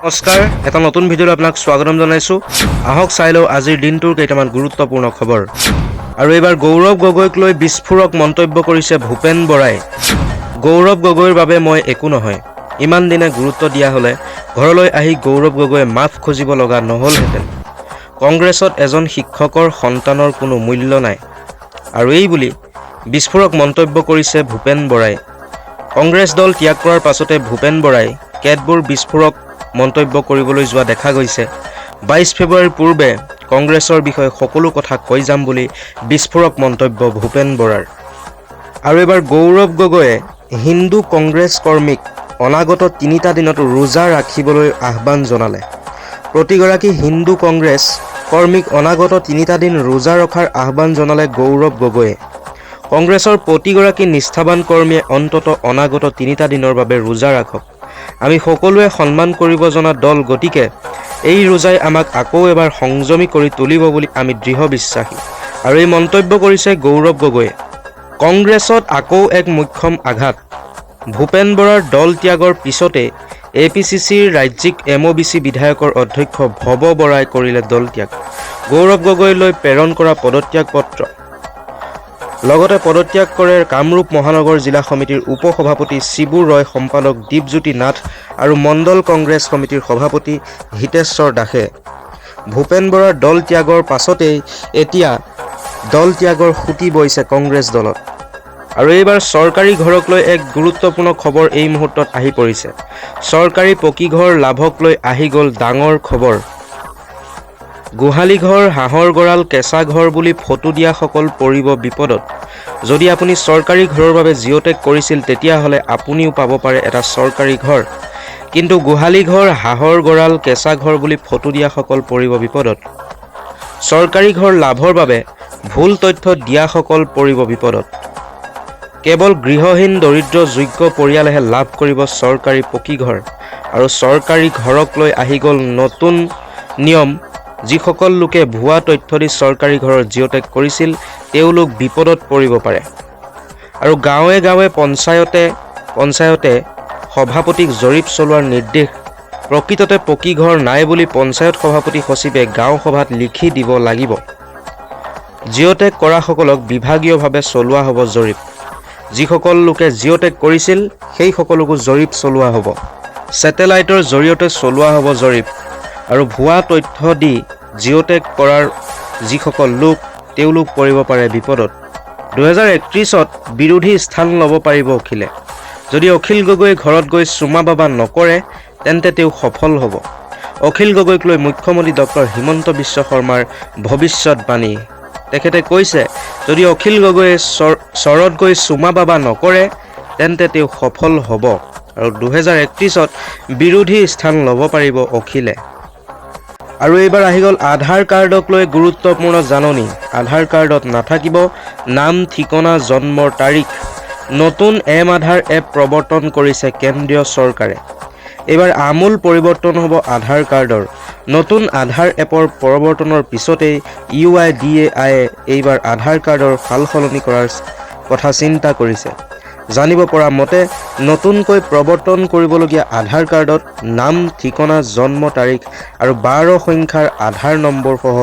নমস্কাৰ, এটা নতুন ভিডিঅ'লৈ আপোনাক স্বাগতম জনাইছোঁ। আহক চাই লওঁ আজিৰ দিনটোৰ কেইটামান গুৰুত্বপূৰ্ণ খবৰ। আৰু এইবাৰ গৌৰৱ গগৈক লৈ বিস্ফোৰক মন্তব্য কৰিছে ভূপেন বৰাই। গৌৰৱ গগৈৰ বাবে মই একো নহয়। ইমান দিনে গুৰুত্ব দিয়া হ'লে ঘৰলৈ আহি গৌৰৱ গগৈয়ে মাফ খুজিব লগা নহ'লহেঁতেন। কংগ্ৰেছত এজন শিক্ষকৰ সন্তানৰ কোনো মূল্য নাই। আৰু এই বুলি বিস্ফোৰক মন্তব্য কৰিছে ভূপেন বৰাই। কংগ্ৰেছ দল ত্যাগ কৰাৰ পাছতে ভূপেন বৰাই কেতবোৰ বিস্ফোৰক মন্তব্য কৰিবলৈ যোৱা দেখা গৈছে। 22 ফেব্ৰুৱাৰীৰ পূৰ্বে কংগ্ৰেছৰ বিষয়ে সকলো কথা কৈ যাম বুলি বিস্ফোৰক মন্তব্য ভূপেন বৰাৰ। আৰু এইবাৰ গৌৰৱ গগৈয়ে হিন্দু কংগ্ৰেছ কৰ্মীক অনাগত 3টা দিনত ৰোজা ৰাখিবলৈ আহ্বান জনালে। প্ৰতিগৰাকী হিন্দু কংগ্ৰেছ কৰ্মীক অনাগত 3টা দিন ৰোজা ৰখাৰ আহ্বান জনালে গৌৰৱ গগৈয়ে। কংগ্ৰেছৰ প্ৰতিগৰাকী নিষ্ঠাবান কৰ্মীয়ে অন্তত অনাগত 3টা দিনৰ বাবে ৰোজা ৰাখক। আমি সকলোৱে সন্মান কৰিব জনা দল, গতিকে এই ৰোজাই আমাক আকৌ এবাৰ সংযমী কৰি তুলিব বুলি আমি দৃঢ় বিশ্বাসী। আৰু এই মন্তব্য কৰিছে গৌৰৱ গগৈয়ে। কংগ্ৰেছত আকৌ এক মুখ্যম আঘাত। ভূপেন বৰাৰ দল ত্যাগৰ পিছতে APCCৰ ৰাজ্যিক MOBC বিধায়কৰ অধ্যক্ষ ভৱ বৰাই কৰিলে দল ত্যাগ। গৌৰৱ গগৈলৈ প্ৰেৰণ কৰা পদত্যাগ পত্ৰ। লগতে পদত্যাগ কৰে কামৰূপ মহানগৰ জিলা সমিতিৰ উপসভাপতি শিবু ৰয়, সম্পাদক দীপজ্যোতি নাথ আৰু মণ্ডল কংগ্ৰেছ সমিতিৰ সভাপতি হিতেশ্বৰ দাসে। ভূপেন বৰাৰ দল ত্যাগৰ পাছতেই এতিয়া দল ত্যাগৰ সুঁতি বৈছে কংগ্ৰেছ দলত। আৰু এইবাৰ চৰকাৰী ঘৰক লৈ এক গুৰুত্বপূৰ্ণ খবৰ এই মুহূৰ্তত আহি পৰিছে। চৰকাৰী পকীঘৰ লাভক লৈ আহি গ'ল ডাঙৰ খবৰ। গোহালি ঘৰ, হাঁহৰ গঁৰাল, কেঁচা ঘৰ বুলি ফটো দিয়াসকল পৰিব বিপদত। যদি আপুনি চৰকাৰী ঘৰৰ বাবে জিঅ'টেক কৰিছিল তেতিয়াহ'লে আপুনিও পাব পাৰে এটা চৰকাৰী ঘৰ। কিন্তু গোহালি ঘৰ, হাঁহৰ গঁৰাল, কেঁচা ঘৰ বুলি ফটো দিয়াসকল পৰিব বিপদত। চৰকাৰী ঘৰ লাভৰ বাবে ভুল তথ্য দিয়াসকল পৰিব বিপদত। কেৱল গৃহহীন দৰিদ্ৰ যোগ্য পৰিয়ালেহে লাভ কৰিব চৰকাৰী পকীঘৰ। আৰু চৰকাৰী ঘৰক লৈ আহি গ'ল নতুন নিয়ম। যিসকল লোকে ভুৱা তথ্য দি চৰকাৰী ঘৰৰ জিঅ'টেক কৰিছিল তেওঁলোক বিপদত পৰিব পাৰে। আৰু গাঁৱে গাঁৱে পঞ্চায়তে সভাপতিক জৰীপ চলোৱাৰ নিৰ্দেশ। প্ৰকৃততে পকীঘৰ নাই বুলি পঞ্চায়ত সভাপতি সচিবে গাঁও সভাত লিখি দিব লাগিব। জিঅ'টেক কৰাসকলক বিভাগীয়ভাৱে চলোৱা হ'ব জৰীপ। যিসকল লোকে জিঅ'টেক কৰিছিল সেই সকলকো জৰীপ চলোৱা হ'ব। ছেটেলাইটৰ জৰিয়তে চলোৱা হ'ব জৰীপ। আৰু ভুৱা তথ্য দি জিঅ'টেক কৰাৰ যিসকল লোক তেওঁলোক পৰিব পাৰে বিপদত। 2031ত বিৰোধী স্থান ল'ব পাৰিব অখিলে। যদি অখিল গগৈয়ে ঘৰত গৈ চুমা বাবা নকৰে তেন্তে তেওঁ সফল হ'ব। অখিল গগৈক লৈ মুখ্যমন্ত্ৰী ডক্টৰ হিমন্ত বিশ্ব শৰ্মাৰ ভৱিষ্যতবাণী। তেখেতে কৈছে যদি অখিল গগৈয়ে চৰত গৈ চুমা বাবা নকৰে তেন্তে তেওঁ সফল হ'ব। আৰু 2031ত বিৰোধী স্থান ল'ব পাৰিব অখিলে। আৰু এইবাৰ আহি গ'ল আধাৰ কাৰ্ডক লৈ গুৰুত্বপূৰ্ণ জাননী। আধাৰ কাৰ্ডত নাথাকিব নাম, ঠিকনা, জন্মৰ তাৰিখ। নতুন আধাৰ এপ প্ৰৱৰ্তন কৰিছে কেন্দ্ৰীয় চৰকাৰে। এইবাৰ আমূল পৰিৱৰ্তন হ'ব আধাৰ কাৰ্ডৰ। নতুন আধাৰ এপৰ প্ৰৱৰ্তনৰ পিছতেই UIDAI এইবাৰ আধাৰ কাৰ্ডৰ সালসলনি কৰাৰ কথা চিন্তা কৰিছে। জানিব পৰা মতে নতুনকৈ প্ৰৱৰ্তন কৰিবলগীয়া আধাৰ কাৰ্ডত নাম, ঠিকনা, জন্ম তাৰিখ আৰু 12 সংখ্যাৰ আধাৰ নম্বৰ সহ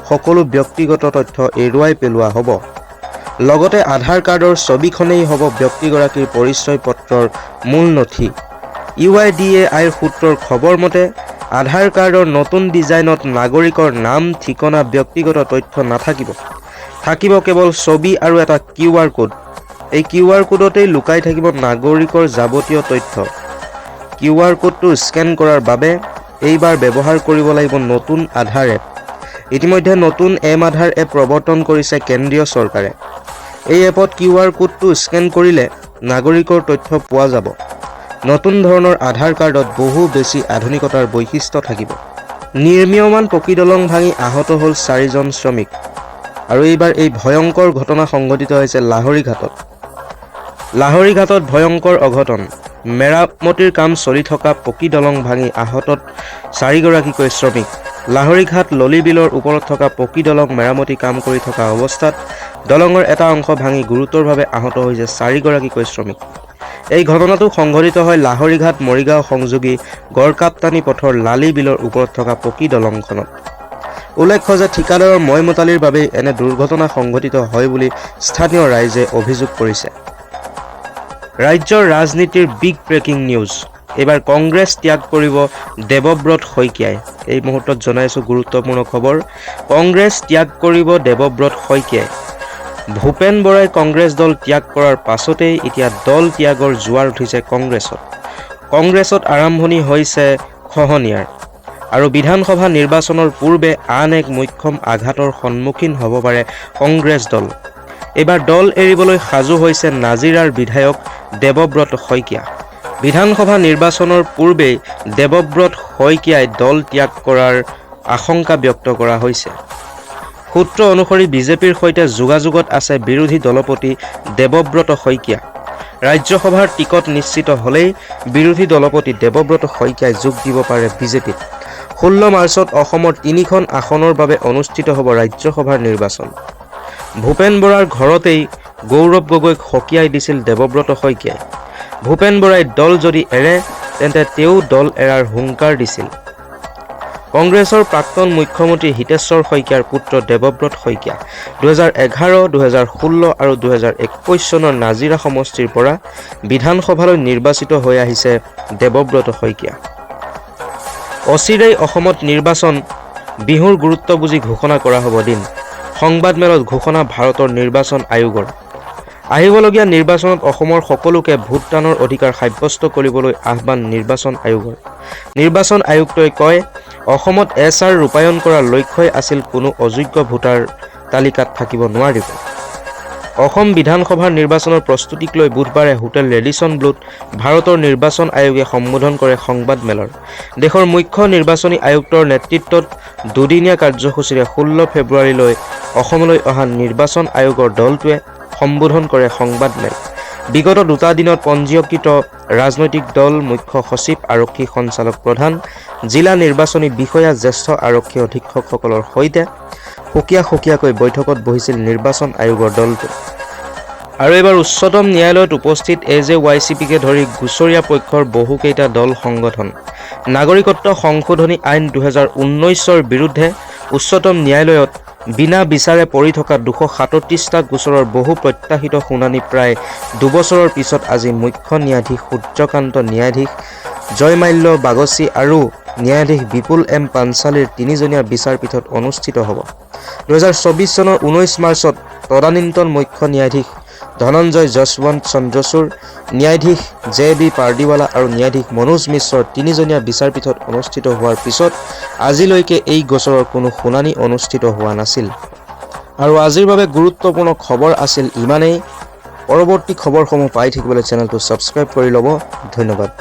সকলো ব্যক্তিগত তথ্য এৰুৱাই পেলোৱা হ'ব। লগতে আধাৰ কাৰ্ডৰ ছবিখনেই হ'ব ব্যক্তিগৰাকীৰ পৰিচয় পত্ৰৰ মূল নথি। UIDAIৰ সূত্ৰৰ খবৰ মতে আধাৰ কাৰ্ডৰ নতুন ডিজাইনত নাগৰিকৰ নাম, ঠিকনা, ব্যক্তিগত তথ্য নাথাকিব। থাকিব কেৱল ছবি আৰু এটা QR কোড। এই QR কোডতেই লুকাই থাকিব নাগৰিকৰ যাৱতীয় তথ্য। QR কোডটো স্কেন কৰাৰ বাবে এইবাৰ ব্যৱহাৰ কৰিব লাগিব নতুন আধাৰ এপ। ইতিমধ্যে নতুন আধাৰ এপ প্ৰৱৰ্তন কৰিছে কেন্দ্ৰীয় চৰকাৰে। এই এপত QR কোডটো স্কেন কৰিলে নাগৰিকৰ তথ্য পোৱা যাব। নতুন ধৰণৰ আধাৰ কাৰ্ডত বহু বেছি আধুনিকতাৰ বৈশিষ্ট্য থাকিব। নিৰ্মীয়মান পকী দলং ভাঙি আহত হ'ল 4জন শ্ৰমিক। আৰু এইবাৰ এই ভয়ংকৰ ঘটনা সংঘটিত হৈছে লাহৰীঘাটত। লাহৰীঘাটত ভয়ংকৰ অঘটন। মেৰামতিৰ কাম চলি থকা পকী দলং ভাঙি আহতত 4গৰাকীকৈ শ্ৰমিক। লাহৰীঘাট ললি বিলৰ ওপৰত থকা পকী দলং মেৰামতি কাম কৰি থকা অৱস্থাত দলঙৰ এটা অংশ ভাঙি গুৰুতৰভাৱে আহত হৈছে 4গৰাকীকৈ শ্ৰমিক। এই ঘটনাটো সংঘটিত হয় লাহৰীঘাট মৰিগাঁও সংযোগী গড়কাপ্তানি পথৰ লালি বিলৰ ওপৰত থকা পকী দলংখনত। উল্লেখ্য যে ঠিকাদাৰৰ ময়মতালিৰ বাবেই এনে দুৰ্ঘটনা সংঘটিত হয় বুলি স্থানীয় ৰাইজে অভিযোগ কৰিছে। ৰাজ্যৰ ৰাজনীতিৰ বিগ ব্ৰেকিং নিউজ। এইবাৰ কংগ্ৰেছ ত্যাগ কৰিব দেৱব্ৰত শইকীয়াই। এই মুহূৰ্তত জনাইছো গুৰুত্বপূৰ্ণ খবৰ। কংগ্ৰেছ ত্যাগ কৰিব দেৱব্ৰত শইকীয়াই। ভূপেন বৰাই কংগ্ৰেছ দল ত্যাগ কৰাৰ পাছতেই এতিয়া দল ত্যাগৰ জোৱাৰ উঠিছে কংগ্ৰেছত। কংগ্ৰেছত আৰম্ভণি হৈছে খহনীয়াৰ আৰু বিধানসভা নিৰ্বাচনৰ পূৰ্বে আন এক মুখ্যম আঘাতৰ সন্মুখীন হ'ব পাৰে কংগ্ৰেছ দল। এইবাৰ দল এৰিবলৈ সাজু হৈছে নাজিৰাৰ বিধায়ক দেৱব্ৰত শইকীয়া। বিধানসভা নিৰ্বাচনৰ পূৰ্বেই দেৱব্ৰত শইকীয়াই দল ত্যাগ কৰাৰ আশংকা ব্যক্ত কৰা হৈছে। সূত্ৰ অনুসৰি বিজেপিৰ সৈতে যোগাযোগত আছে বিৰোধী দলপতি দেৱব্ৰত শইকীয়া। ৰাজ্যসভাৰ টিকট নিশ্চিত হ'লেই বিৰোধী দলপতি দেৱব্ৰত শইকীয়াই যোগ দিব পাৰে বিজেপিত। 16 মাৰ্চত অসমৰ 3খন আসনৰ বাবে অনুষ্ঠিত হ'ব ৰাজ্যসভাৰ নিৰ্বাচন। ভূপেন বৰাৰ ঘৰতেই গৌৰৱ গগৈক সকীয়াই দিছিল দেৱব্ৰত শইকীয়াই। ভূপেন বৰাই দল যদি এৰে তেন্তে তেওঁ দল এৰাৰ হুংকাৰ দিছিল। কংগ্ৰেছৰ প্ৰাক্তন মুখ্যমন্ত্ৰী হিতেশ্বৰ শইকীয়াৰ পুত্ৰ দেৱব্ৰত শইকীয়া 2011, 2016 আৰু 2021 চনৰ নাজিৰা সমষ্টিৰ পৰা বিধানসভালৈ নিৰ্বাচিত হৈ আহিছে দেৱব্ৰত শইকীয়া। অচিৰেই অসমত নিৰ্বাচন, বিহুৰ গুৰুত্ব বুজি ঘোষণা কৰা হ'ব দিন। সংবাদমেলত ঘোষণা ভাৰতৰ নিৰ্বাচন আয়োগৰ। আহিবলগীয়া নিৰ্বাচনত অসমৰ সকলোকে ভোটদানৰ অধিকাৰ সাব্যস্ত কৰিবলৈ আহ্বান নিৰ্বাচন আয়োগৰ। নিৰ্বাচন আয়ুক্তই কয়, অসমত এছআৰ ৰূপায়ণ কৰাৰ লক্ষ্যই আছিল কোনো অযোগ্য ভোটাৰ তালিকাত থাকিব নোৱাৰিব। অসম বিধানসভাৰ নিৰ্বাচনৰ প্ৰস্তুতিক লৈ বুধবাৰে হোটেল ৰেডিসন ব্লুত ভাৰতৰ নিৰ্বাচন আয়োগে সম্বোধন কৰে সংবাদমেলৰ। দেশৰ মুখ্য নিৰ্বাচনী আয়ুক্তৰ নেতৃত্বত দুদিনীয়া কাৰ্যসূচীৰে 16 ফেব্ৰুৱাৰীলৈ অসমলৈ অহা নিৰ্বাচন আয়োগৰ দলটোৱে সম্বোধন কৰে সংবাদমেল। বিগত 2টা দিনত পঞ্জীয়কৃত ৰাজনৈতিক দল, মুখ্য সচিব, আৰক্ষী সঞ্চালক প্ৰধান, জিলা নিৰ্বাচনী বিষয়া, জ্যেষ্ঠ আৰক্ষী অধীক্ষকসকলৰ সৈতে সুকীয়াকৈ বৈঠকত বহিছিল নিৰ্বাচন আয়োগৰ দলটো। আৰু এইবাৰ উচ্চতম ন্যায়ালয়ত উপস্থিত AJYCPকে ধৰি গুচৰীয়া পক্ষৰ বহুকেইটা দল সংগঠন। নাগৰিকত্ব সংশোধনী আইন 2019ৰ বিৰুদ্ধে উচ্চতম ন্যায়ালয়ত বিনা বিচাৰে পৰি থকা 237টা গোচৰৰ বহু প্ৰত্যাশিত শুনানি প্ৰায় 2 বছৰৰ পিছত আজি মুখ্য ন্যায়াধীশ সূৰ্যকান্ত, ন্যায়াধীশ জয়মাল্য বাগচি আৰু ন্যায়াধীশ বিপুল M পাঞ্চালীৰ 3জনীয়া বিচাৰপীঠত অনুষ্ঠিত হ'ব। 2024 চনৰ 19 মাৰ্চত তদানীন্তন মুখ্য ন্যায়াধীশ ধনঞ্জয় যশৱন্ত চন্দ্ৰচূড়, ন্যায়াধীশ JB পাৰ্দিৱালা আৰু ন্যায়াধীশ মনোজ মিশ্ৰৰ 3জনীয়া বিচাৰপীঠত অনুষ্ঠিত হোৱাৰ পিছত আজিলৈকে এই গোচৰৰ কোনো শুনানি অনুষ্ঠিত হোৱা নাছিল। আৰু আজিৰ বাবে গুৰুত্বপূৰ্ণ খবৰ আছিল ইমানেই। পৰৱৰ্তী খবৰসমূহ পাই থাকিবলৈ চেনেলটো ছাবস্ক্ৰাইব কৰি ল'ব। ধন্যবাদ।